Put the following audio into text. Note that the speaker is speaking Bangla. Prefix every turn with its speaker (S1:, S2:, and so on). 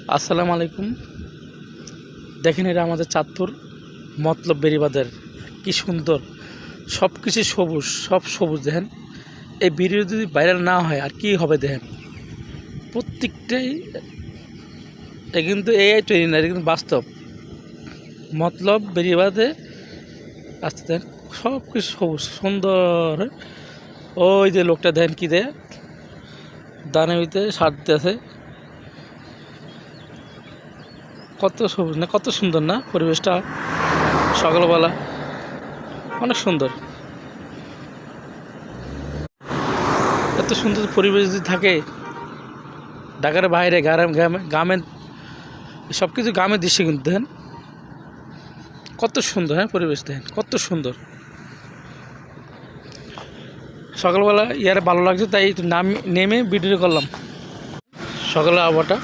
S1: আসসালামু আলাইকুম। দেখেন এটা আমাদের চাঁদপুর মতলব বেড়িবাঁধের কি সুন্দর, সব কিছু সবুজ, সব সবুজ। দেখেন এই ভিডিও যদি ভাইরাল না হয় আর কি হবে। দেখেন প্রত্যেকটাই, এটা কিন্তু এআই তৈরি না, এটা কিন্তু বাস্তব। মতলব বেড়িবাঁধে আসতে দেন, সব কিছু সবুজ সুন্দর। ওই যে লোকটা দেখেন কি দেয়, দানের ভিতরে সার দিতেছে। কত সবুজ না, কত সুন্দর না পরিবেশটা, সকালবেলা অনেক সুন্দর। এত সুন্দর পরিবেশ যদি থাকে ঢাকার বাইরে, গ্রামের সব কিছু গ্রামের দৃশ্য কিন্তু দেখেন কত সুন্দর। হ্যাঁ, পরিবেশ দেখেন কত সুন্দর। সকালবেলা ইয়ারে ভালো লাগছে, তাই একটু নেমে ভিডিও করলাম। সকালের আবহাওয়াটা